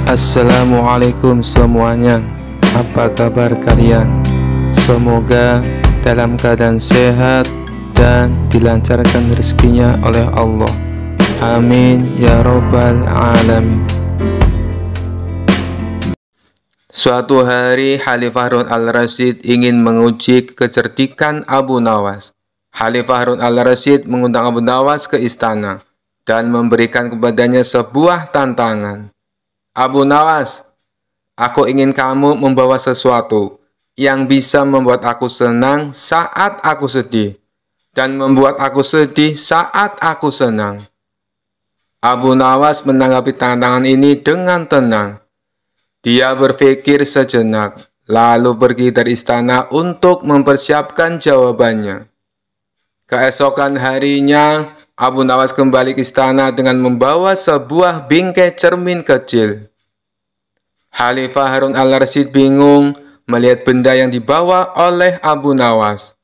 Assalamualaikum semuanya. Apa kabar kalian? Semoga dalam keadaan sehat dan dilancarkan rezekinya oleh Allah. Amin ya robbal alamin. Suatu hari Khalifah Harun al-Rasyid ingin menguji kecerdikan Abu Nawas. Khalifah Harun al-Rasyid mengundang Abu Nawas ke istana dan memberikan kepadanya sebuah tantangan. Abu Nawas, aku ingin kamu membawa sesuatu yang bisa membuat aku senang saat aku sedih dan membuat aku sedih saat aku senang. Abu Nawas menanggapi tantangan ini dengan tenang. Dia berpikir sejenak, lalu pergi dari istana untuk mempersiapkan jawabannya. Keesokan harinya, Abu Nawas kembali ke istana dengan membawa sebuah bingkai cermin kecil. Khalifah Harun al-Rasyid bingung melihat benda yang dibawa oleh Abu Nawas.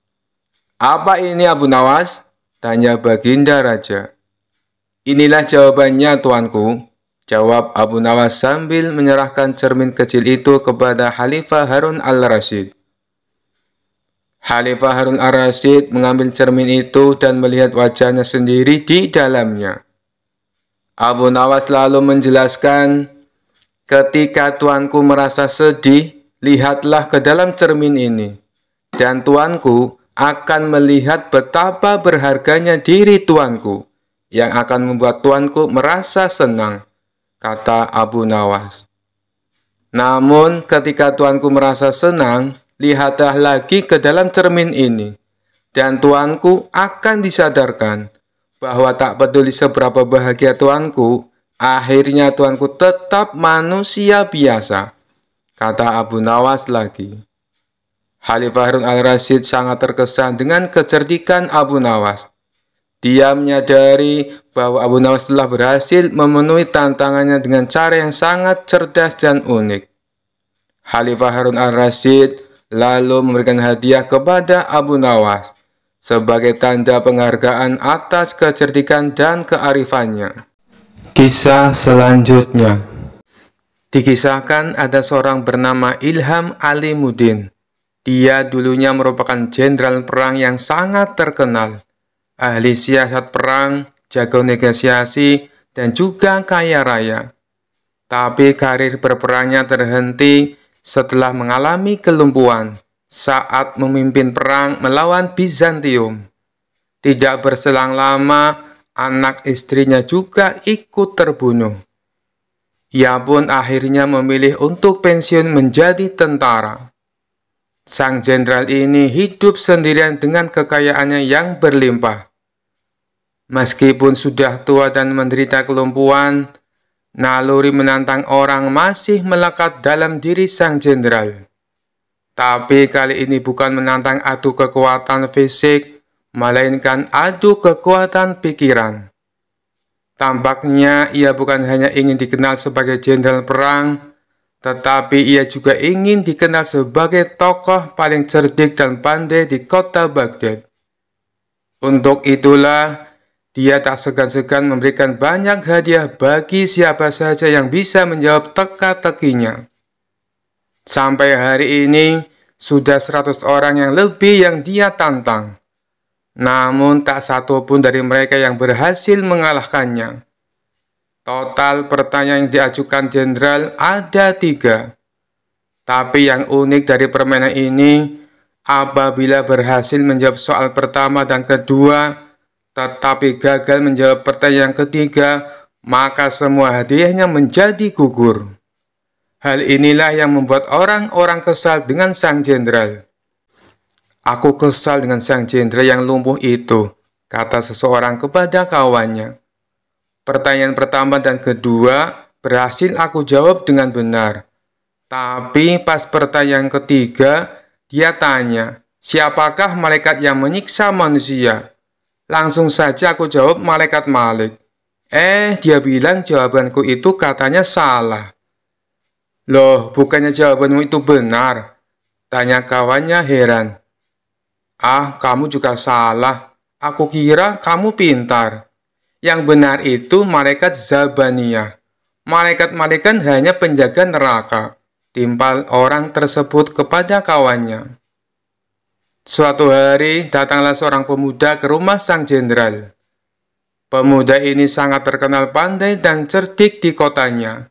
"Apa ini, Abu Nawas?" tanya Baginda Raja. "Inilah jawabannya, tuanku," jawab Abu Nawas sambil menyerahkan cermin kecil itu kepada Khalifah Harun al-Rasyid. Khalifah Harun al-Rasyid mengambil cermin itu dan melihat wajahnya sendiri di dalamnya. Abu Nawas lalu menjelaskan, "Ketika tuanku merasa sedih, lihatlah ke dalam cermin ini, dan tuanku akan melihat betapa berharganya diri tuanku, yang akan membuat tuanku merasa senang," kata Abu Nawas. "Namun ketika tuanku merasa senang, lihatlah lagi ke dalam cermin ini, dan tuanku akan disadarkan bahwa tak peduli seberapa bahagia tuanku, akhirnya tuanku tetap manusia biasa," kata Abu Nawas lagi. Khalifah Harun al-Rasyid sangat terkesan dengan kecerdikan Abu Nawas. Dia menyadari bahwa Abu Nawas telah berhasil memenuhi tantangannya dengan cara yang sangat cerdas dan unik. Khalifah Harun al-Rasyid lalu memberikan hadiah kepada Abu Nawas sebagai tanda penghargaan atas kecerdikan dan kearifannya. Kisah selanjutnya. Dikisahkan ada seorang bernama Ilham Alimuddin. Dia dulunya merupakan jenderal perang yang sangat terkenal, ahli siasat perang, jago negosiasi, dan juga kaya raya. Tapi karir berperangnya terhenti setelah mengalami kelumpuhan saat memimpin perang melawan Bizantium. Tidak berselang lama, anak istrinya juga ikut terbunuh. Ia pun akhirnya memilih untuk pensiun menjadi tentara. Sang jenderal ini hidup sendirian dengan kekayaannya yang berlimpah. Meskipun sudah tua dan menderita kelumpuhan, naluri menantang orang masih melekat dalam diri sang jenderal. Tapi kali ini bukan menantang adu kekuatan fisik, melainkan adu kekuatan pikiran. Tampaknya ia bukan hanya ingin dikenal sebagai jenderal perang, tetapi ia juga ingin dikenal sebagai tokoh paling cerdik dan pandai di kota Baghdad. Untuk itulah, dia tak segan-segan memberikan banyak hadiah bagi siapa saja yang bisa menjawab teka-tekinya. Sampai hari ini, sudah 100 orang yang lebih yang dia tantang. Namun tak satu pun dari mereka yang berhasil mengalahkannya. Total pertanyaan yang diajukan jenderal ada 3. Tapi yang unik dari permainan ini, apabila berhasil menjawab soal pertama dan kedua, tetapi gagal menjawab pertanyaan ketiga, maka semua hadiahnya menjadi gugur. Hal inilah yang membuat orang-orang kesal dengan sang jenderal. "Aku kesal dengan sang jenderal yang lumpuh itu," kata seseorang kepada kawannya. "Pertanyaan pertama dan kedua berhasil aku jawab dengan benar. Tapi pas pertanyaan ketiga, dia tanya, 'Siapakah malaikat yang menyiksa manusia?' Langsung saja aku jawab malaikat Malik. Dia bilang jawabanku itu katanya salah." "Loh, bukannya jawabanmu itu benar?" tanya kawannya heran. Kamu juga salah. Aku kira kamu pintar. Yang benar itu malaikat Zabaniyah. Malaikat-malaikat hanya penjaga neraka, timpal orang tersebut kepada kawannya. Suatu hari datanglah seorang pemuda ke rumah sang jenderal. Pemuda ini sangat terkenal pandai dan cerdik di kotanya.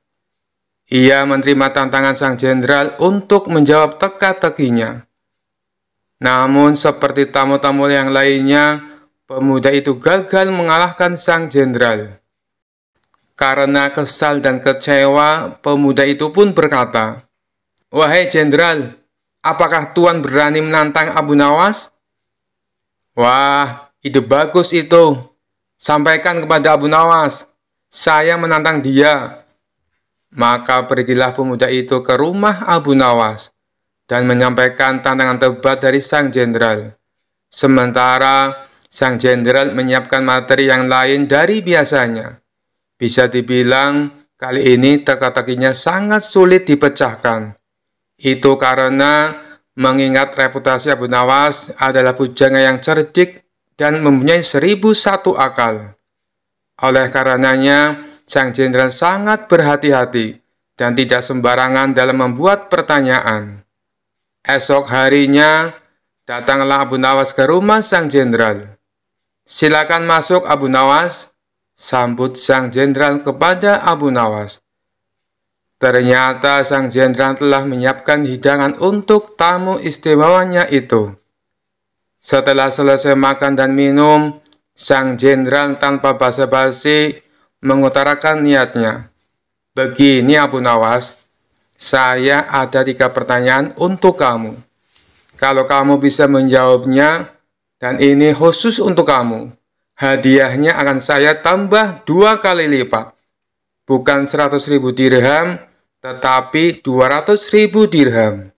Ia menerima tantangan sang jenderal untuk menjawab teka-tekinya. Namun seperti tamu-tamu yang lainnya, pemuda itu gagal mengalahkan sang jenderal. Karena kesal dan kecewa, pemuda itu pun berkata, "Wahai jenderal, apakah Tuan berani menantang Abu Nawas?" "Wah, ide bagus itu. Sampaikan kepada Abu Nawas, saya menantang dia." Maka pergilah pemuda itu ke rumah Abu Nawas dan menyampaikan tantangan debat dari sang jenderal. Sementara sang jenderal menyiapkan materi yang lain dari biasanya. Bisa dibilang kali ini teka-tekinya sangat sulit dipecahkan. Itu karena mengingat reputasi Abu Nawas adalah pujangga yang cerdik dan mempunyai 1001 akal. Oleh karenanya, sang jenderal sangat berhati-hati dan tidak sembarangan dalam membuat pertanyaan. Esok harinya, datanglah Abu Nawas ke rumah sang jenderal. "Silakan masuk Abu Nawas," sambut sang jenderal kepada Abu Nawas. Ternyata sang jenderal telah menyiapkan hidangan untuk tamu istimewanya itu. Setelah selesai makan dan minum, sang jenderal tanpa basa-basi mengutarakan niatnya. "Begini Abu Nawas, saya ada 3 pertanyaan untuk kamu. Kalau kamu bisa menjawabnya, dan ini khusus untuk kamu, hadiahnya akan saya tambah 2 kali lipat. Bukan 100.000 dirham, tetapi 200.000 dirham."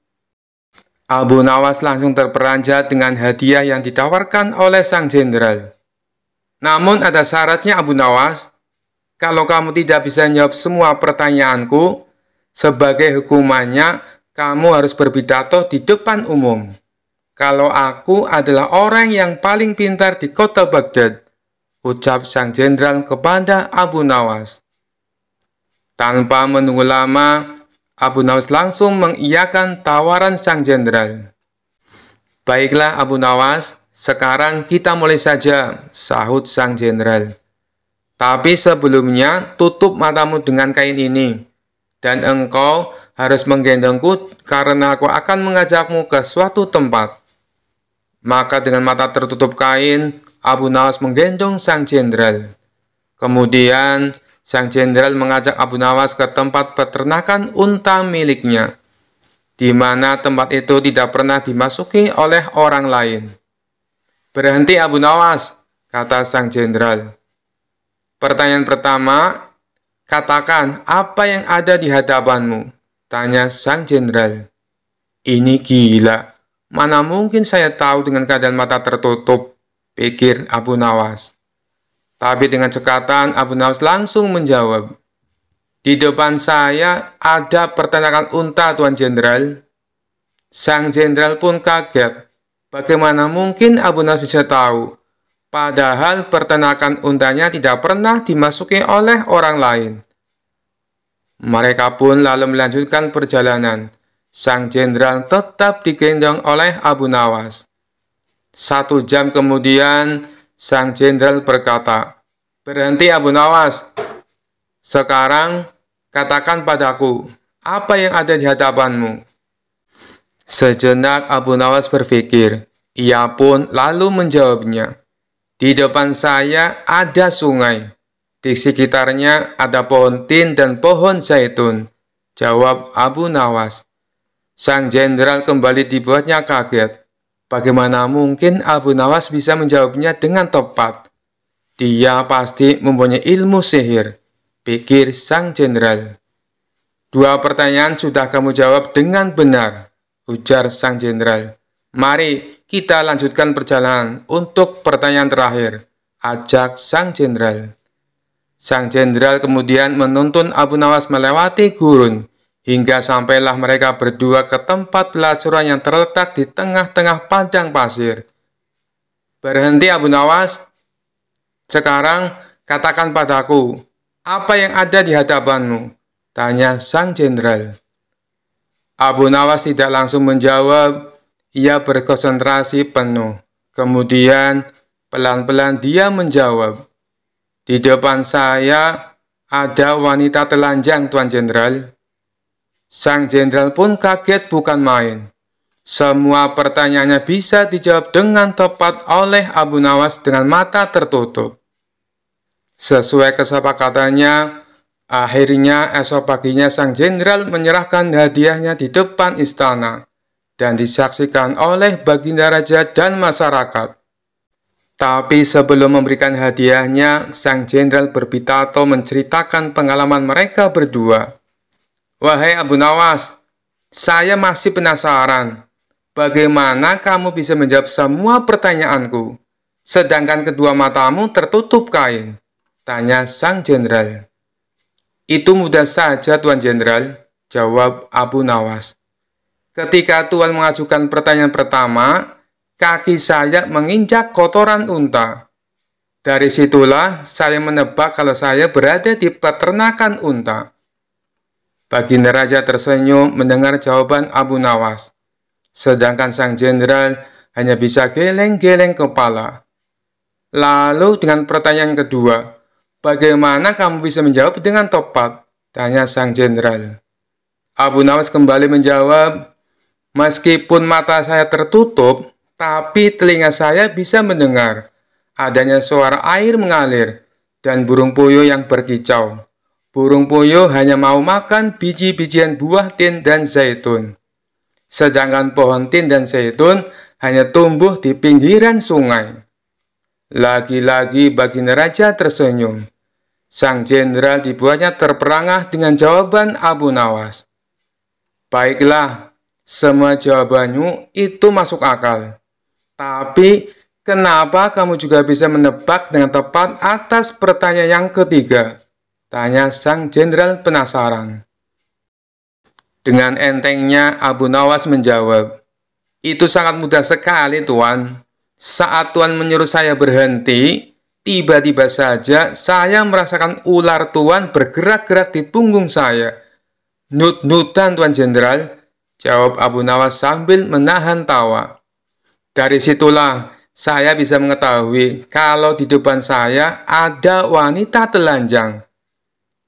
Abu Nawas langsung terperanjat dengan hadiah yang ditawarkan oleh sang jenderal. "Namun ada syaratnya Abu Nawas. Kalau kamu tidak bisa menjawab semua pertanyaanku, sebagai hukumannya kamu harus berpidato di depan umum. Kalau aku adalah orang yang paling pintar di kota Baghdad," ucap sang jenderal kepada Abu Nawas. Tanpa menunggu lama, Abu Nawas langsung mengiyakan tawaran sang jenderal. "Baiklah Abu Nawas, sekarang kita mulai saja," sahut sang jenderal. "Tapi sebelumnya tutup matamu dengan kain ini, dan engkau harus menggendongku karena aku akan mengajakmu ke suatu tempat." Maka dengan mata tertutup kain, Abu Nawas menggendong sang jenderal. Kemudian, sang jenderal mengajak Abu Nawas ke tempat peternakan unta miliknya, di mana tempat itu tidak pernah dimasuki oleh orang lain. "Berhenti Abu Nawas," kata sang jenderal. "Pertanyaan pertama, katakan apa yang ada di hadapanmu," tanya sang jenderal. "Ini gila. Mana mungkin saya tahu dengan keadaan mata tertutup," pikir Abu Nawas. Tapi dengan cekatan, Abu Nawas langsung menjawab, "Di depan saya ada peternakan unta, Tuan Jenderal." Sang jenderal pun kaget. Bagaimana mungkin Abu Nawas bisa tahu? Padahal peternakan untanya tidak pernah dimasuki oleh orang lain. Mereka pun lalu melanjutkan perjalanan. Sang jenderal tetap digendong oleh Abu Nawas. 1 jam kemudian, sang jenderal berkata, "Berhenti Abu Nawas. Sekarang katakan padaku, apa yang ada di hadapanmu?" Sejenak Abu Nawas berpikir. Ia pun lalu menjawabnya, "Di depan saya ada sungai. Di sekitarnya ada pohon tin dan pohon zaitun," jawab Abu Nawas. Sang jenderal kembali dibuatnya kaget. Bagaimana mungkin Abu Nawas bisa menjawabnya dengan tepat? Dia pasti mempunyai ilmu sihir, pikir sang jenderal. "2 pertanyaan sudah kamu jawab dengan benar," ujar sang jenderal. "Mari kita lanjutkan perjalanan untuk pertanyaan terakhir," ajak sang jenderal. Sang jenderal kemudian menuntun Abu Nawas melewati gurun, hingga sampailah mereka berdua ke tempat pelacuran yang terletak di tengah-tengah padang pasir. "Berhenti Abu Nawas. Sekarang katakan padaku, "Apa yang ada di hadapanmu?" tanya sang jenderal. Abu Nawas tidak langsung menjawab, ia berkonsentrasi penuh. Kemudian pelan-pelan dia menjawab, "Di depan saya ada wanita telanjang, Tuan Jenderal." Sang jenderal pun kaget bukan main. Semua pertanyaannya bisa dijawab dengan tepat oleh Abu Nawas dengan mata tertutup. Sesuai kesepakatannya, akhirnya esok paginya sang jenderal menyerahkan hadiahnya di depan istana dan disaksikan oleh Baginda Raja dan masyarakat. Tapi sebelum memberikan hadiahnya, sang jenderal berpidato menceritakan pengalaman mereka berdua. "Wahai Abu Nawas, saya masih penasaran. Bagaimana kamu bisa menjawab semua pertanyaanku, sedangkan kedua matamu tertutup kain?" tanya sang jenderal. "Itu mudah saja, Tuan Jenderal," jawab Abu Nawas. "Ketika Tuan mengajukan pertanyaan pertama, kaki saya menginjak kotoran unta. Dari situlah saya menebak kalau saya berada di peternakan unta." Baginda Raja tersenyum mendengar jawaban Abu Nawas, sedangkan sang jenderal hanya bisa geleng-geleng kepala. Lalu dengan pertanyaan kedua, "Bagaimana kamu bisa menjawab dengan tepat?" tanya sang jenderal. Abu Nawas kembali menjawab, "Meskipun mata saya tertutup, tapi telinga saya bisa mendengar adanya suara air mengalir dan burung puyuh yang berkicau. Burung puyuh hanya mau makan biji-bijian buah tin dan zaitun. Sedangkan pohon tin dan zaitun hanya tumbuh di pinggiran sungai." Lagi-lagi Baginda Raja tersenyum. Sang jenderal dibuatnya terperangah dengan jawaban Abu Nawas. "Baiklah, semua jawabanmu itu masuk akal. Tapi kenapa kamu juga bisa menebak dengan tepat atas pertanyaan yang ketiga?" tanya sang jenderal penasaran. Dengan entengnya Abu Nawas menjawab, "Itu sangat mudah sekali, Tuan. Saat Tuan menyuruh saya berhenti, tiba-tiba saja saya merasakan ular Tuan bergerak-gerak di punggung saya." "Nut-nutan, Tuan Jenderal," jawab Abu Nawas sambil menahan tawa. "Dari situlah saya bisa mengetahui kalau di depan saya ada wanita telanjang."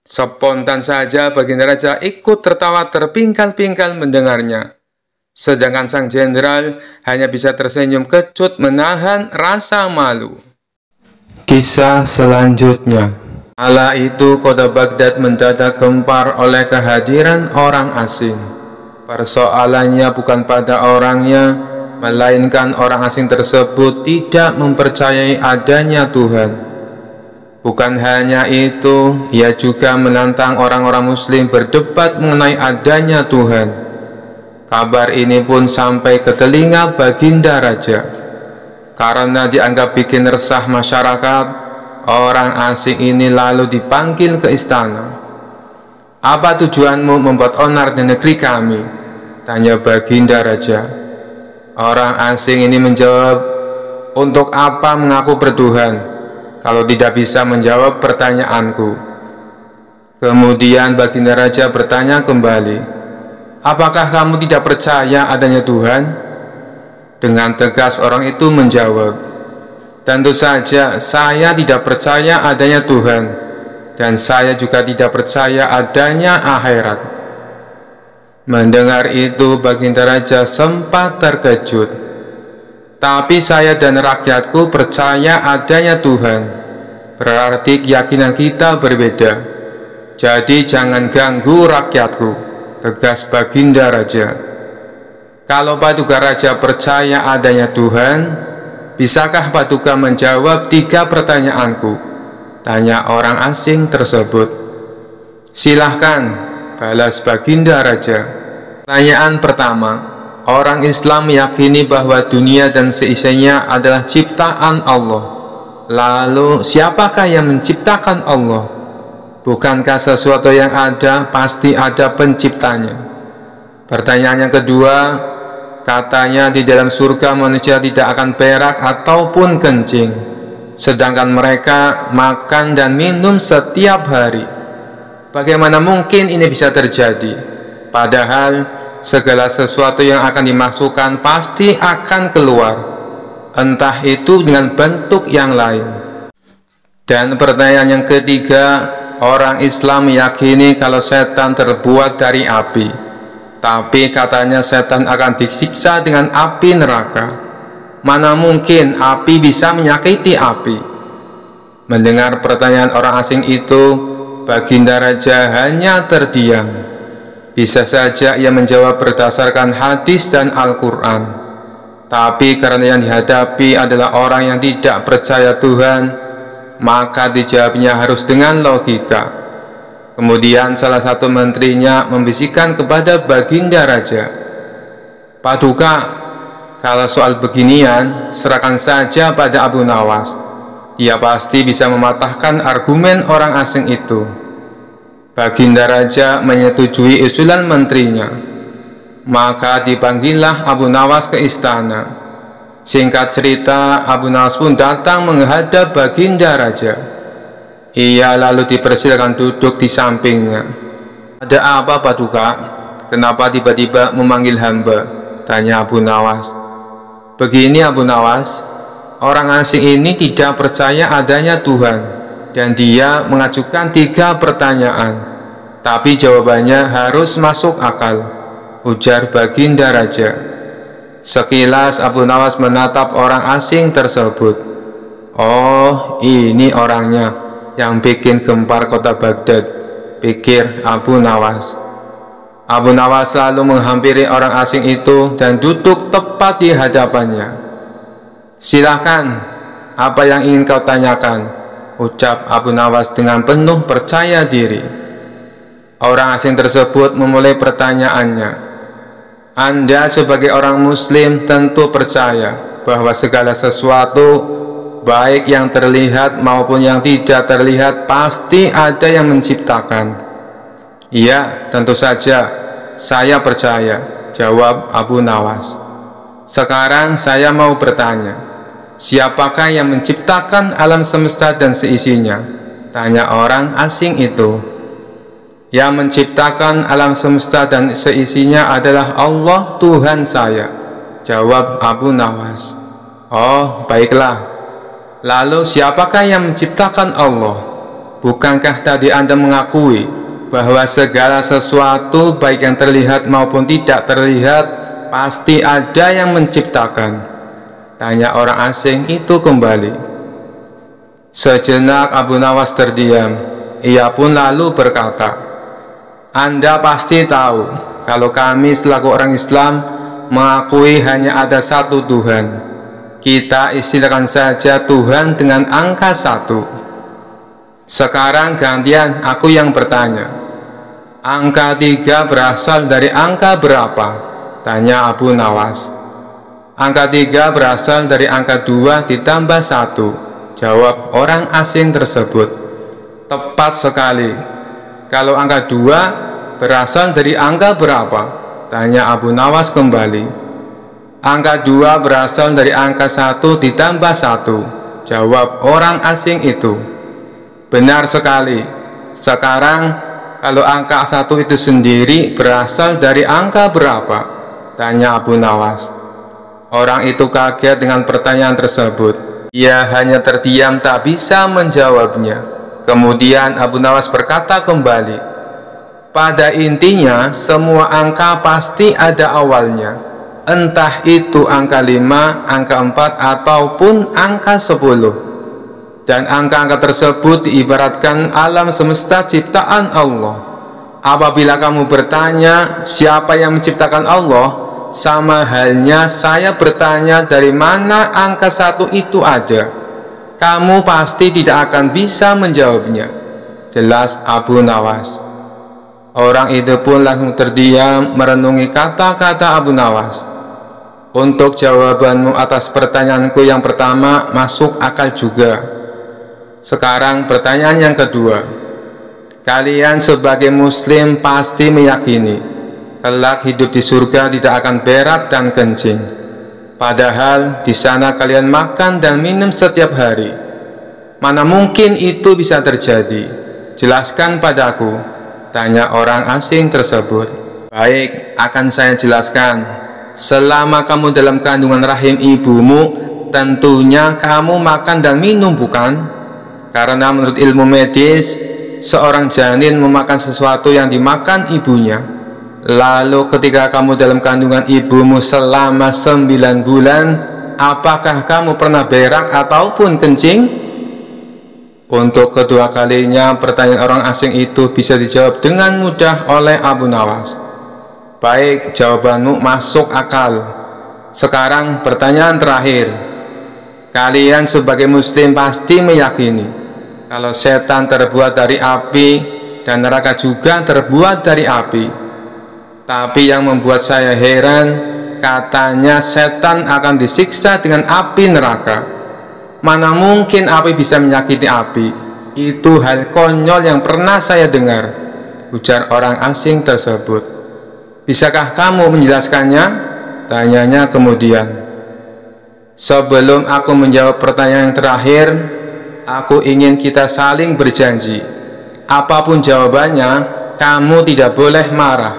Spontan saja Baginda Raja ikut tertawa terpingkal-pingkal mendengarnya. Sedangkan sang jenderal hanya bisa tersenyum kecut menahan rasa malu. Kisah selanjutnya. Kala itu kota Baghdad mendadak gempar oleh kehadiran orang asing. Persoalannya bukan pada orangnya, melainkan orang asing tersebut tidak mempercayai adanya Tuhan. Bukan hanya itu, ia juga menantang orang-orang muslim berdebat mengenai adanya Tuhan. Kabar ini pun sampai ke telinga Baginda Raja. Karena dianggap bikin resah masyarakat, orang asing ini lalu dipanggil ke istana. "Apa tujuanmu membuat onar di negeri kami?" tanya Baginda Raja. Orang asing ini menjawab, "Untuk apa mengaku bertuhan kalau tidak bisa menjawab pertanyaanku?" Kemudian Baginda Raja bertanya kembali, "Apakah kamu tidak percaya adanya Tuhan?" Dengan tegas orang itu menjawab, "Tentu saja saya tidak percaya adanya Tuhan, dan saya juga tidak percaya adanya akhirat." Mendengar itu Baginda Raja sempat terkejut. "Tapi saya dan rakyatku percaya adanya Tuhan. Berarti keyakinan kita berbeda. Jadi jangan ganggu rakyatku," tegas Baginda Raja. "Kalau Paduka Raja percaya adanya Tuhan, bisakah Paduka menjawab 3 pertanyaanku?" tanya orang asing tersebut. "Silahkan," balas Baginda Raja. Pertanyaan pertama, orang Islam meyakini bahwa dunia dan seisinya adalah ciptaan Allah. Lalu, siapakah yang menciptakan Allah? Bukankah sesuatu yang ada pasti ada penciptanya? Pertanyaan yang kedua, katanya di dalam surga manusia tidak akan berak ataupun kencing. sedangkan mereka makan dan minum setiap hari. Bagaimana mungkin ini bisa terjadi? Padahal segala sesuatu yang akan dimasukkan pasti akan keluar, entah itu dengan bentuk yang lain. Dan pertanyaan yang ketiga, orang Islam meyakini kalau setan terbuat dari api, tapi katanya setan akan disiksa dengan api neraka. Mana mungkin api bisa menyakiti api? Mendengar pertanyaan orang asing itu, Baginda Raja hanya terdiam. Bisa saja ia menjawab berdasarkan hadis dan Al-Quran, tapi karena yang dihadapi adalah orang yang tidak percaya Tuhan, maka dijawabnya harus dengan logika. Kemudian salah satu menterinya membisikkan kepada Baginda Raja, "Paduka, kalau soal beginian serahkan saja pada Abu Nawas. Ia pasti bisa mematahkan argumen orang asing itu." Baginda Raja menyetujui usulan menterinya. Maka dipanggillah Abu Nawas ke istana. Singkat cerita, Abu Nawas pun datang menghadap Baginda Raja. Ia lalu dipersilakan duduk di sampingnya. "Ada apa, Paduka? Kenapa tiba-tiba memanggil hamba?" tanya Abu Nawas. "Begini Abu Nawas, orang asing ini tidak percaya adanya Tuhan, dan dia mengajukan 3 pertanyaan, tapi jawabannya harus masuk akal," ujar Baginda Raja. Sekilas Abu Nawas menatap orang asing tersebut. "Oh, ini orangnya yang bikin gempar kota Baghdad," pikir Abu Nawas. Abu Nawas lalu menghampiri orang asing itu dan duduk tepat di hadapannya. "Silakan, apa yang ingin kau tanyakan?" ucap Abu Nawas dengan penuh percaya diri. Orang asing tersebut memulai pertanyaannya. "Anda sebagai orang Muslim tentu percaya bahwa segala sesuatu, baik yang terlihat maupun yang tidak terlihat, pasti ada yang menciptakan." "Iya, tentu saja, saya percaya," jawab Abu Nawas. "Sekarang saya mau bertanya, siapakah yang menciptakan alam semesta dan seisinya?" tanya orang asing itu. "Yang menciptakan alam semesta dan seisinya adalah Allah Tuhan saya," jawab Abu Nawas. "Oh, baiklah. Lalu siapakah yang menciptakan Allah? Bukankah tadi Anda mengakui bahwa segala sesuatu, baik yang terlihat maupun tidak terlihat, pasti ada yang menciptakan?" tanya orang asing itu kembali. Sejenak Abu Nawas terdiam. Ia pun lalu berkata, "Anda pasti tahu kalau kami selaku orang Islam mengakui hanya ada satu Tuhan. Kita istilahkan saja Tuhan dengan angka 1. Sekarang gantian aku yang bertanya. Angka 3 berasal dari angka berapa?" tanya Abu Nawas. "Angka 3 berasal dari angka 2 ditambah 1, jawab orang asing tersebut. "Tepat sekali. Kalau angka 2 berasal dari angka berapa?" tanya Abu Nawas kembali. "Angka 2 berasal dari angka 1 ditambah 1, jawab orang asing itu. "Benar sekali. Sekarang kalau angka 1 itu sendiri berasal dari angka berapa?" tanya Abu Nawas. Orang itu kaget dengan pertanyaan tersebut. Ia hanya terdiam tak bisa menjawabnya. Kemudian Abu Nawas berkata kembali, "Pada intinya semua angka pasti ada awalnya, entah itu angka 5, angka 4, ataupun angka 10. Dan angka-angka tersebut diibaratkan alam semesta ciptaan Allah. Apabila kamu bertanya siapa yang menciptakan Allah, sama halnya saya bertanya dari mana angka 1 itu ada. Kamu pasti tidak akan bisa menjawabnya," jelas Abu Nawas. Orang itu pun langsung terdiam merenungi kata-kata Abu Nawas. "Untuk jawabanmu atas pertanyaanku yang pertama masuk akal juga. Sekarang pertanyaan yang kedua. Kalian sebagai Muslim pasti meyakini kelak hidup di surga tidak akan berak dan kencing. Padahal di sana kalian makan dan minum setiap hari. Mana mungkin itu bisa terjadi? Jelaskan padaku, tanya orang asing tersebut. Baik, akan saya jelaskan. Selama kamu dalam kandungan rahim ibumu, tentunya kamu makan dan minum, bukan? Karena menurut ilmu medis, seorang janin memakan sesuatu yang dimakan ibunya. Lalu ketika kamu dalam kandungan ibumu selama 9 bulan, apakah kamu pernah berak ataupun kencing? Untuk kedua kalinya, pertanyaan orang asing itu bisa dijawab dengan mudah oleh Abu Nawas. Baik, jawabanmu masuk akal. Sekarang pertanyaan terakhir. Kalian sebagai muslim pasti meyakini kalau setan terbuat dari api dan neraka juga terbuat dari api. Tapi yang membuat saya heran, katanya setan akan disiksa dengan api neraka. Mana mungkin api bisa menyakiti api? Itu hal konyol yang pernah saya dengar, ujar orang asing tersebut. Bisakah kamu menjelaskannya? Tanyanya kemudian. Sebelum aku menjawab pertanyaan yang terakhir, aku ingin kita saling berjanji. Apapun jawabannya, kamu tidak boleh marah,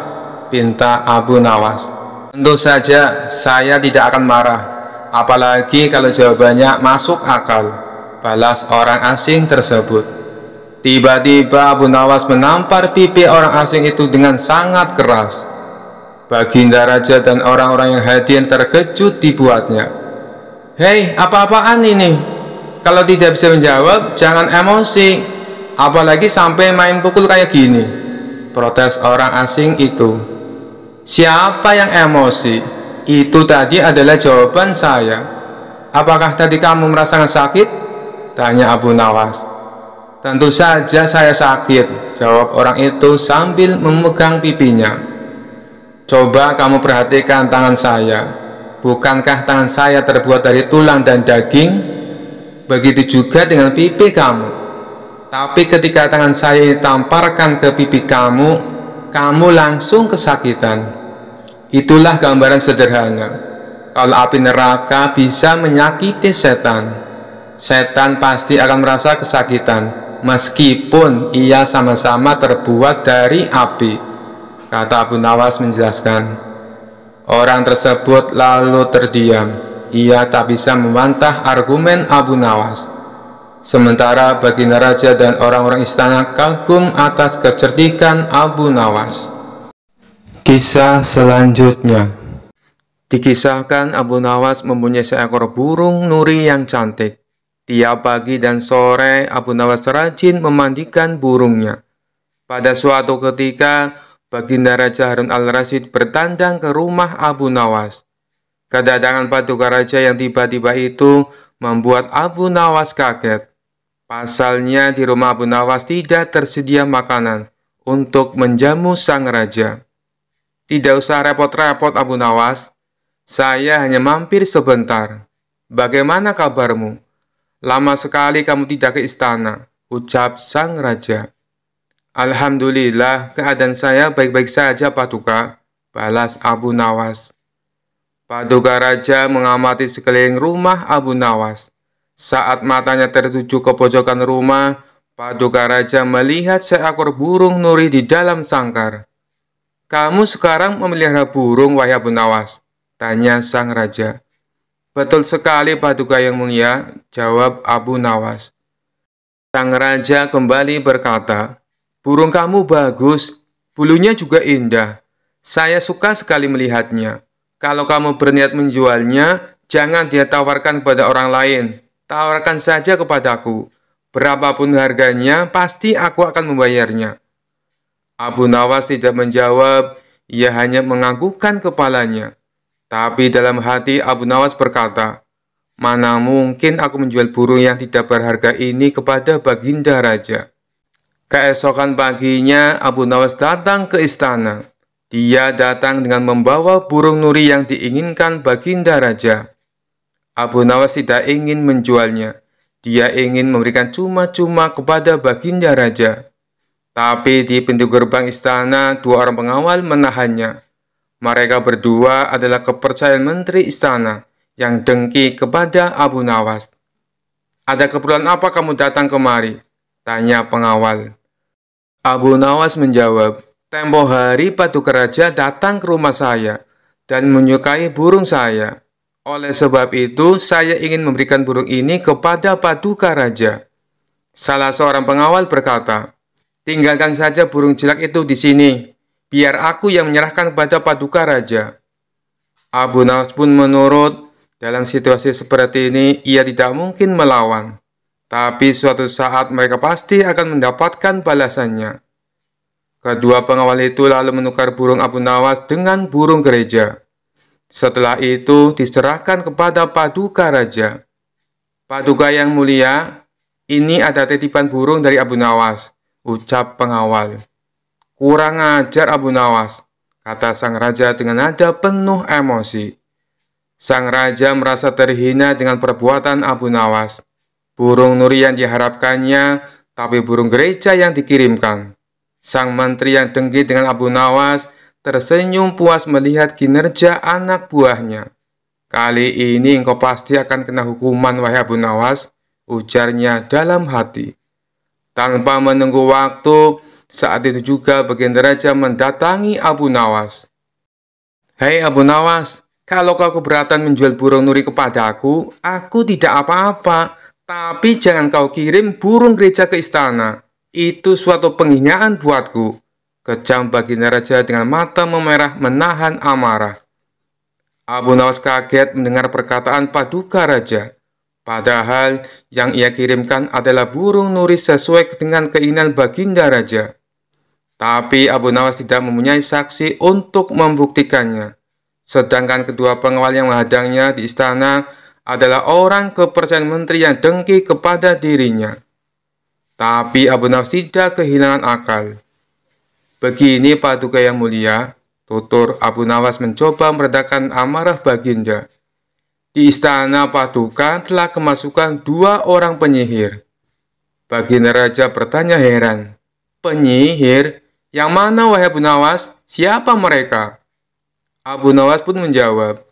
pinta Abu Nawas. Tentu saja saya tidak akan marah, apalagi kalau jawabannya masuk akal, balas orang asing tersebut. Tiba-tiba Abu Nawas menampar pipi orang asing itu dengan sangat keras. Baginda Raja dan orang-orang yang hadir terkejut dibuatnya. Hei, apa-apaan ini? Kalau tidak bisa menjawab, jangan emosi. Apalagi sampai main pukul kayak gini, protes orang asing itu. Siapa yang emosi? Itu tadi adalah jawaban saya. Apakah tadi kamu merasakan sakit? Tanya Abu Nawas. Tentu saja saya sakit, jawab orang itu sambil memegang pipinya. Coba kamu perhatikan tangan saya. Bukankah tangan saya terbuat dari tulang dan daging? Begitu juga dengan pipi kamu. Tapi ketika tangan saya ditamparkan ke pipi kamu, kamu langsung kesakitan. Itulah gambaran sederhana. Kalau api neraka bisa menyakiti setan, setan pasti akan merasa kesakitan, meskipun ia sama-sama terbuat dari api, kata Abu Nawas menjelaskan. Orang tersebut lalu terdiam. Ia tak bisa membantah argumen Abu Nawas. Sementara Baginda Raja dan orang-orang istana kagum atas kecerdikan Abu Nawas. Kisah selanjutnya. Dikisahkan Abu Nawas mempunyai seekor burung nuri yang cantik. Tiap pagi dan sore Abu Nawas rajin memandikan burungnya. Pada suatu ketika, Baginda Raja Harun al-Rasyid bertandang ke rumah Abu Nawas. Kedatangan paduka raja yang tiba-tiba itu membuat Abu Nawas kaget. Pasalnya di rumah Abu Nawas tidak tersedia makanan untuk menjamu sang raja. Tidak usah repot-repot Abu Nawas, saya hanya mampir sebentar. Bagaimana kabarmu? Lama sekali kamu tidak ke istana, ucap sang raja. Alhamdulillah, keadaan saya baik-baik saja, paduka, balas Abu Nawas. Paduka raja mengamati sekeliling rumah Abu Nawas. Saat matanya tertuju ke pojokan rumah, paduka raja melihat seekor burung nuri di dalam sangkar. Kamu sekarang memelihara burung, wahai Abu Nawas? Tanya sang raja. Betul sekali, paduka yang mulia, jawab Abu Nawas. Sang raja kembali berkata, burung kamu bagus, bulunya juga indah. Saya suka sekali melihatnya. Kalau kamu berniat menjualnya, jangan dia tawarkan kepada orang lain. Tawarkan saja kepadaku. Berapapun harganya, pasti aku akan membayarnya. Abu Nawas tidak menjawab, ia hanya menganggukkan kepalanya. Tapi dalam hati Abu Nawas berkata, mana mungkin aku menjual burung yang tidak berharga ini kepada Baginda Raja. Keesokan paginya, Abu Nawas datang ke istana. Dia datang dengan membawa burung nuri yang diinginkan Baginda Raja. Abu Nawas tidak ingin menjualnya. Dia ingin memberikan cuma-cuma kepada Baginda Raja. Tapi di pintu gerbang istana, dua orang pengawal menahannya. Mereka berdua adalah kepercayaan menteri istana yang dengki kepada Abu Nawas. Ada keperluan apa kamu datang kemari? Tanya pengawal. Abu Nawas menjawab, tempo hari Paduka Raja datang ke rumah saya dan menyukai burung saya. Oleh sebab itu, saya ingin memberikan burung ini kepada Paduka Raja. Salah seorang pengawal berkata, tinggalkan saja burung jelek itu di sini. Biar aku yang menyerahkan kepada Paduka Raja. Abu Nawas pun menurut. Dalam situasi seperti ini, ia tidak mungkin melawan. Tapi suatu saat mereka pasti akan mendapatkan balasannya. Kedua pengawal itu lalu menukar burung Abu Nawas dengan burung gereja. Setelah itu diserahkan kepada Paduka Raja. Paduka yang mulia, ini ada titipan burung dari Abu Nawas, ucap pengawal. Kurang ajar Abu Nawas, kata sang raja dengan nada penuh emosi. Sang raja merasa terhina dengan perbuatan Abu Nawas. Burung nuri yang diharapkannya, tapi burung gereja yang dikirimkan. Sang menteri yang dengki dengan Abu Nawas tersenyum puas melihat kinerja anak buahnya. Kali ini engkau pasti akan kena hukuman, wahai Abu Nawas, ujarnya dalam hati. Tanpa menunggu waktu, saat itu juga baginda raja mendatangi Abu Nawas. Hei Abu Nawas, kalau kau keberatan menjual burung nuri kepadaku, aku tidak apa-apa. Tapi jangan kau kirim burung gereja ke istana. Itu suatu penghinaan buatku. Kejam baginda raja dengan mata memerah menahan amarah. Abu Nawas kaget mendengar perkataan Paduka Raja. Padahal yang ia kirimkan adalah burung nuri sesuai dengan keinginan baginda raja. Tapi Abu Nawas tidak mempunyai saksi untuk membuktikannya. Sedangkan kedua pengawal yang menghadangnya di istana adalah orang kepercayaan menteri yang dengki kepada dirinya. Tapi Abu Nawas tidak kehilangan akal. Begini Paduka yang mulia, tutur Abu Nawas mencoba meredakan amarah baginda. Di istana Paduka telah kemasukan 2 orang penyihir. Baginda raja bertanya heran. Penyihir? Yang mana wahai Abu Nawas? Siapa mereka? Abu Nawas pun menjawab,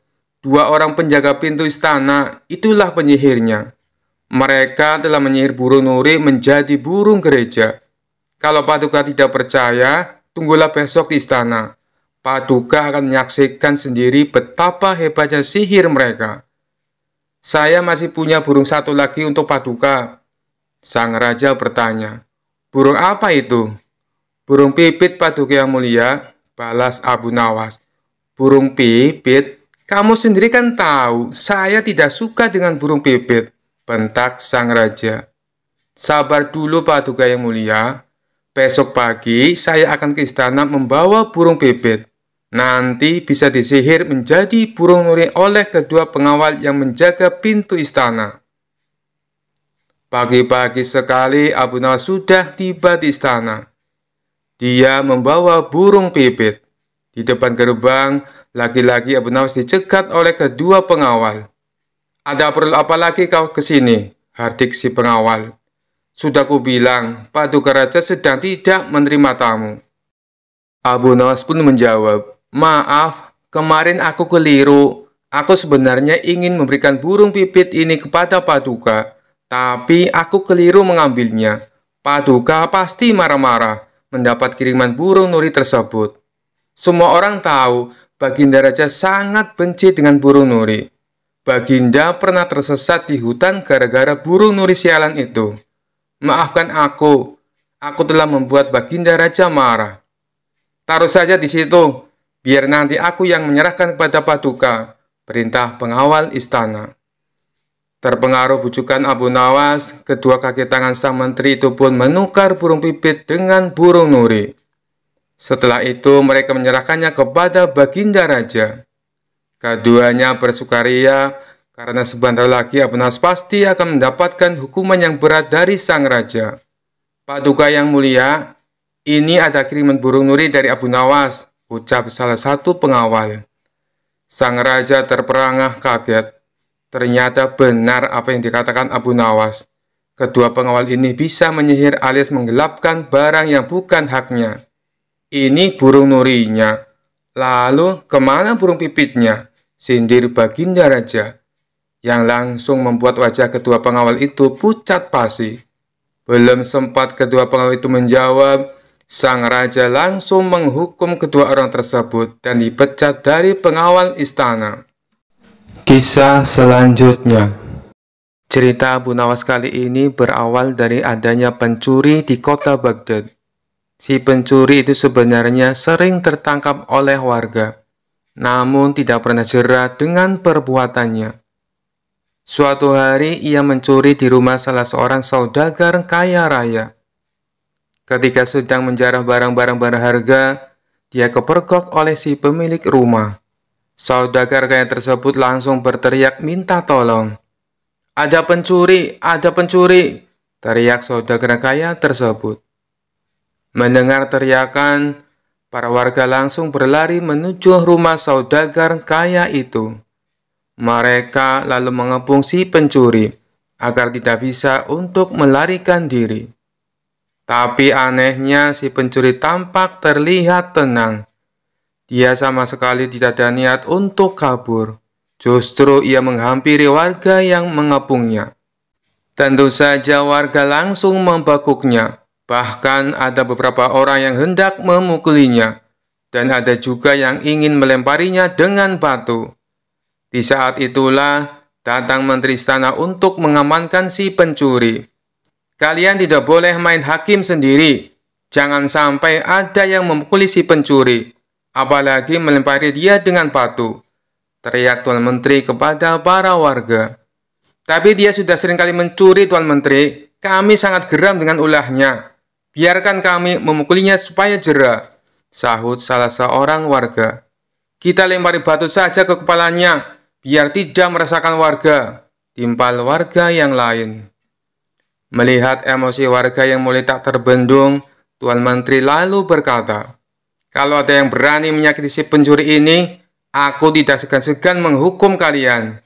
2 orang penjaga pintu istana, itulah penyihirnya. Mereka telah menyihir burung nuri menjadi burung gereja. Kalau Paduka tidak percaya, tunggulah besok di istana. Paduka akan menyaksikan sendiri betapa hebatnya sihir mereka. Saya masih punya burung satu lagi untuk Paduka. Sang raja bertanya, burung apa itu? Burung pipit Paduka yang mulia, balas Abu Nawas. Burung pipit? Kamu sendiri kan tahu, saya tidak suka dengan burung pipit, bentak sang raja. Sabar dulu Paduka yang mulia. Besok pagi saya akan ke istana membawa burung pipit. Nanti bisa disihir menjadi burung nuri oleh kedua pengawal yang menjaga pintu istana. Pagi-pagi sekali Abu Nawas sudah tiba di istana. Dia membawa burung pipit. Di depan gerbang, lagi-lagi Abu Nawas dicegat oleh kedua pengawal. Ada perlu apa lagi kau ke sini? Hardik si pengawal. Sudah kubilang, Paduka Raja sedang tidak menerima tamu. Abu Nawas pun menjawab, maaf, kemarin aku keliru. Aku sebenarnya ingin memberikan burung pipit ini kepada Paduka, tapi aku keliru mengambilnya. Paduka pasti marah-marah mendapat kiriman burung nuri tersebut. Semua orang tahu Baginda Raja sangat benci dengan burung nuri. Baginda pernah tersesat di hutan gara-gara burung nuri sialan itu. Maafkan aku telah membuat Baginda Raja marah. Taruh saja di situ, biar nanti aku yang menyerahkan kepada Paduka, perintah pengawal istana. Terpengaruh bujukan Abu Nawas, kedua kaki tangan sang menteri itu pun menukar burung pipit dengan burung nuri. Setelah itu mereka menyerahkannya kepada Baginda Raja. Keduanya bersukaria karena sebentar lagi Abu Nawas pasti akan mendapatkan hukuman yang berat dari sang raja. Paduka yang mulia, ini ada kiriman burung nuri dari Abu Nawas, ucap salah satu pengawal. Sang raja terperangah kaget. Ternyata benar apa yang dikatakan Abu Nawas. Kedua pengawal ini bisa menyihir alias menggelapkan barang yang bukan haknya. Ini burung nurinya. Lalu kemana burung pipitnya? Sindir Baginda Raja. yang langsung membuat wajah kedua pengawal itu pucat pasi. Belum sempat kedua pengawal itu menjawab, sang raja langsung menghukum kedua orang tersebut dan dipecat dari pengawal istana. Kisah selanjutnya. Cerita Abu Nawas kali ini berawal dari adanya pencuri di kota Baghdad. Si pencuri itu sebenarnya sering tertangkap oleh warga, namun tidak pernah jera dengan perbuatannya. Suatu hari ia mencuri di rumah salah seorang saudagar kaya raya. Ketika sedang menjarah barang-barang berharga, dia kepergok oleh si pemilik rumah. Saudagar kaya tersebut langsung berteriak minta tolong. "Ada pencuri, ada pencuri!" teriak saudagar kaya tersebut. Mendengar teriakan, para warga langsung berlari menuju rumah saudagar kaya itu. Mereka lalu mengepung si pencuri agar tidak bisa untuk melarikan diri. Tapi anehnya si pencuri tampak terlihat tenang. Dia sama sekali tidak ada niat untuk kabur. Justru ia menghampiri warga yang mengepungnya. Tentu saja warga langsung membekuknya. Bahkan ada beberapa orang yang hendak memukulinya. Dan ada juga yang ingin melemparinya dengan batu. Di saat itulah datang menteri istana untuk mengamankan si pencuri. "Kalian tidak boleh main hakim sendiri. Jangan sampai ada yang memukuli si pencuri, apalagi melempari dia dengan batu," teriak Tuan Menteri kepada para warga. "Tapi dia sudah seringkali mencuri, Tuan Menteri. Kami sangat geram dengan ulahnya. Biarkan kami memukulinya supaya jera," sahut salah seorang warga. "Kita lempari batu saja ke kepalanya, biar tidak merasakan warga," timpal warga yang lain. Melihat emosi warga yang mulai tak terbendung, Tuan Menteri lalu berkata, "Kalau ada yang berani menyakiti si pencuri ini, aku tidak segan-segan menghukum kalian.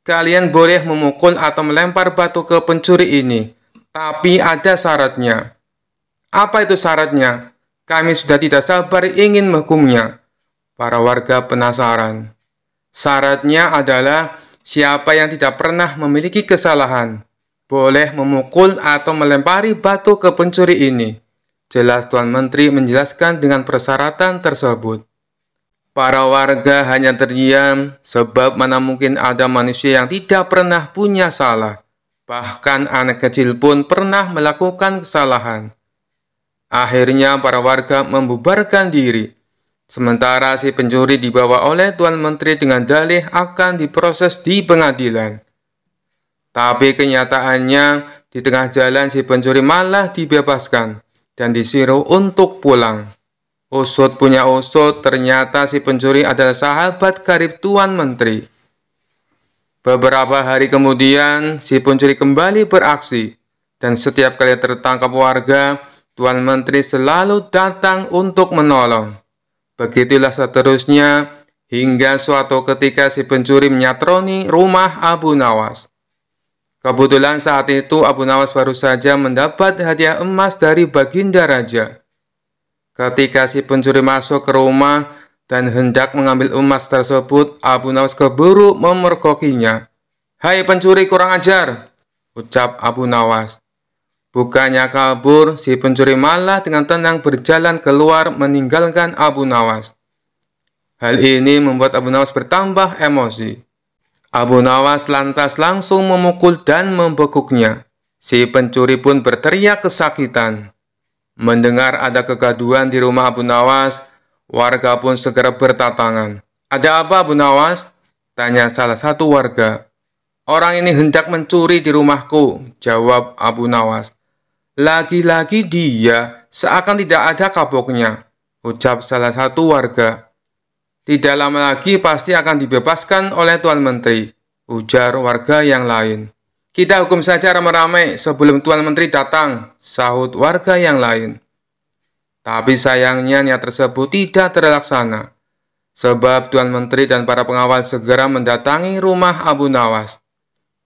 Kalian boleh memukul atau melempar batu ke pencuri ini, tapi ada syaratnya." "Apa itu syaratnya? Kami sudah tidak sabar ingin menghukumnya." Para warga penasaran. "Syaratnya adalah siapa yang tidak pernah memiliki kesalahan boleh memukul atau melempari batu ke pencuri ini," jelas Tuan Menteri menjelaskan dengan persyaratan tersebut. Para warga hanya terdiam, sebab mana mungkin ada manusia yang tidak pernah punya salah. Bahkan anak kecil pun pernah melakukan kesalahan. Akhirnya para warga membubarkan diri. Sementara si pencuri dibawa oleh Tuan Menteri dengan dalih akan diproses di pengadilan. Tapi kenyataannya di tengah jalan si pencuri malah dibebaskan dan disuruh untuk pulang. Usut punya usut, ternyata si pencuri adalah sahabat karib Tuan Menteri. Beberapa hari kemudian si pencuri kembali beraksi dan setiap kali tertangkap warga, Tuan Menteri selalu datang untuk menolong. Begitulah seterusnya, hingga suatu ketika si pencuri menyatroni rumah Abu Nawas. Kebetulan saat itu Abu Nawas baru saja mendapat hadiah emas dari Baginda Raja. Ketika si pencuri masuk ke rumah dan hendak mengambil emas tersebut, Abu Nawas keburu memergokinya. "Hai pencuri kurang ajar," ucap Abu Nawas. Bukannya kabur, si pencuri malah dengan tenang berjalan keluar meninggalkan Abu Nawas. Hal ini membuat Abu Nawas bertambah emosi. Abu Nawas lantas langsung memukul dan membekuknya. Si pencuri pun berteriak kesakitan. Mendengar ada kegaduhan di rumah Abu Nawas, warga pun segera berdatangan. "Ada apa, Abu Nawas?" tanya salah satu warga. "Orang ini hendak mencuri di rumahku," jawab Abu Nawas. "Lagi-lagi dia, seakan tidak ada kapoknya," ucap salah satu warga. "Tidak lama lagi pasti akan dibebaskan oleh Tuan Menteri," ujar warga yang lain. "Kita hukum saja ramai-ramai sebelum Tuan Menteri datang," sahut warga yang lain. Tapi sayangnya niat tersebut tidak terlaksana, sebab Tuan Menteri dan para pengawal segera mendatangi rumah Abu Nawas.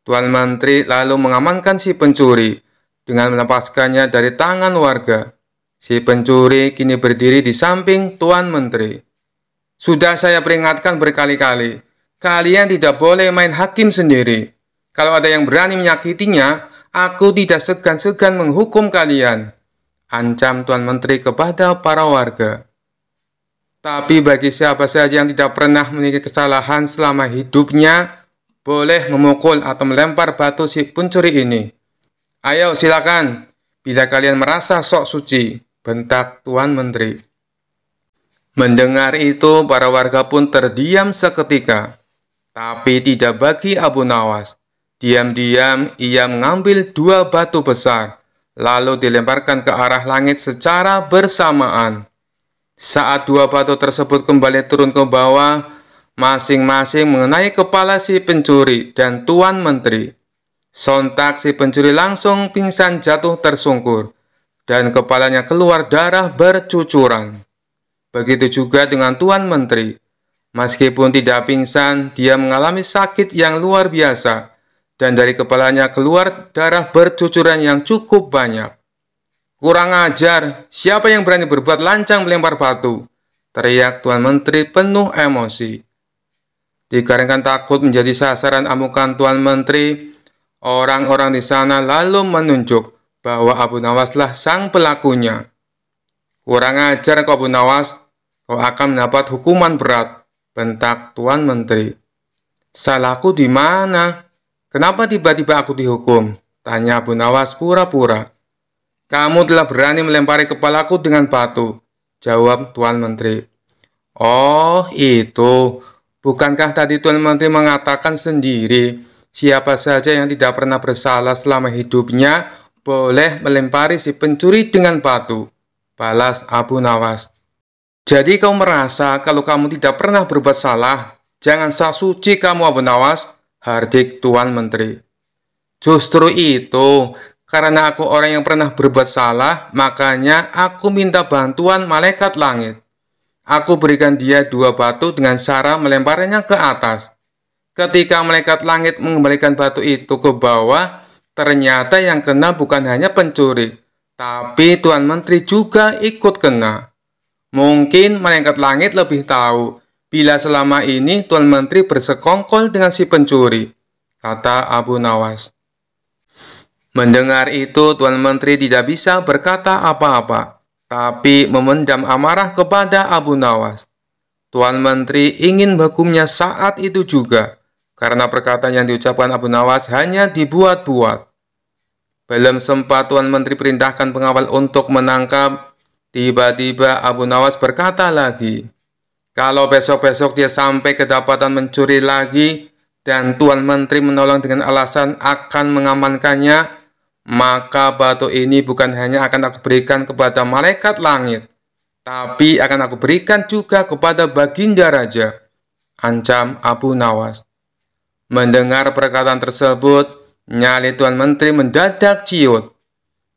Tuan Menteri lalu mengamankan si pencuri dengan melepaskannya dari tangan warga. Si pencuri kini berdiri di samping Tuan Menteri. "Sudah saya peringatkan berkali-kali, Kalian tidak boleh main hakim sendiri. Kalau ada yang berani menyakitinya, aku tidak segan-segan menghukum kalian. Ancam Tuan Menteri kepada para warga. Tapi bagi siapa saja yang tidak pernah memiliki kesalahan selama hidupnya, boleh memukul atau melempar batu si pencuri ini. Ayo silakan, bila kalian merasa sok suci, bentak Tuan Menteri. Mendengar itu, para warga pun terdiam seketika. Tapi tidak bagi Abu Nawas. Diam-diam ia mengambil 2 batu besar, lalu dilemparkan ke arah langit secara bersamaan. Saat 2 batu tersebut kembali turun ke bawah, masing-masing mengenai kepala si pencuri dan Tuan Menteri. Sontak si pencuri langsung pingsan jatuh tersungkur, dan kepalanya keluar darah bercucuran. Begitu juga dengan Tuan Menteri. Meskipun tidak pingsan, dia mengalami sakit yang luar biasa, dan dari kepalanya keluar darah bercucuran yang cukup banyak. Kurang ajar, siapa yang berani berbuat lancang melempar batu? Teriak Tuan Menteri penuh emosi. Dikarenakan takut menjadi sasaran amukan Tuan Menteri, orang-orang di sana lalu menunjuk bahwa Abu Nawaslah sang pelakunya. Kurang ajar kau Abu Nawas, kau akan mendapat hukuman berat, bentak Tuan Menteri. Salahku di mana? Kenapa tiba-tiba aku dihukum? Tanya Abu Nawas pura-pura. Kamu telah berani melempari kepalaku dengan batu, jawab Tuan Menteri. Oh, itu. Bukankah tadi Tuan Menteri mengatakan sendiri, siapa saja yang tidak pernah bersalah selama hidupnya boleh melempari si pencuri dengan batu, balas Abu Nawas. Jadi kau merasa kalau kamu tidak pernah berbuat salah? Jangan sok suci kamu Abu Nawas, hardik Tuan Menteri. Justru itu, karena aku orang yang pernah berbuat salah, makanya aku minta bantuan malaikat langit. Aku berikan dia 2 batu dengan cara melemparnya ke atas. Ketika malaikat langit mengembalikan batu itu ke bawah, ternyata yang kena bukan hanya pencuri, tapi Tuan Menteri juga ikut kena. Mungkin malaikat langit lebih tahu bila selama ini Tuan Menteri bersekongkol dengan si pencuri, kata Abu Nawas. Mendengar itu, Tuan Menteri tidak bisa berkata apa-apa, tapi memendam amarah kepada Abu Nawas. Tuan Menteri ingin menghukumnya saat itu juga, karena perkataan yang diucapkan Abu Nawas hanya dibuat-buat. Belum sempat Tuan Menteri perintahkan pengawal untuk menangkap, tiba-tiba Abu Nawas berkata lagi, kalau besok-besok dia sampai kedapatan mencuri lagi, dan Tuan Menteri menolong dengan alasan akan mengamankannya, maka batu ini bukan hanya akan aku berikan kepada malaikat langit, tapi akan aku berikan juga kepada Baginda Raja, ancam Abu Nawas. Mendengar perkataan tersebut, nyali Tuan Menteri mendadak ciut.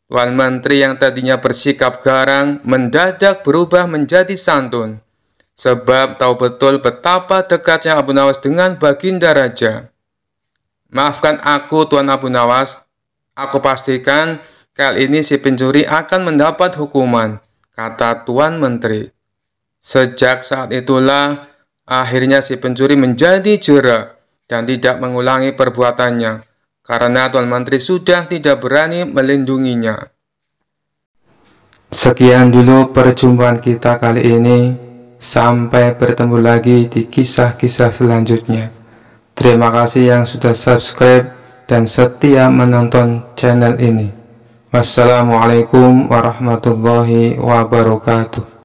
Tuan Menteri yang tadinya bersikap garang mendadak berubah menjadi santun, sebab tahu betul betapa dekatnya Abu Nawas dengan Baginda Raja. Maafkan aku Tuan Abu Nawas, aku pastikan kali ini si pencuri akan mendapat hukuman, kata Tuan Menteri. Sejak saat itulah, akhirnya si pencuri menjadi jera dan tidak mengulangi perbuatannya, karena Tuan Menteri sudah tidak berani melindunginya. Sekian dulu perjumpaan kita kali ini. Sampai bertemu lagi di kisah-kisah selanjutnya. Terima kasih yang sudah subscribe dan setia menonton channel ini. Wassalamualaikum warahmatullahi wabarakatuh.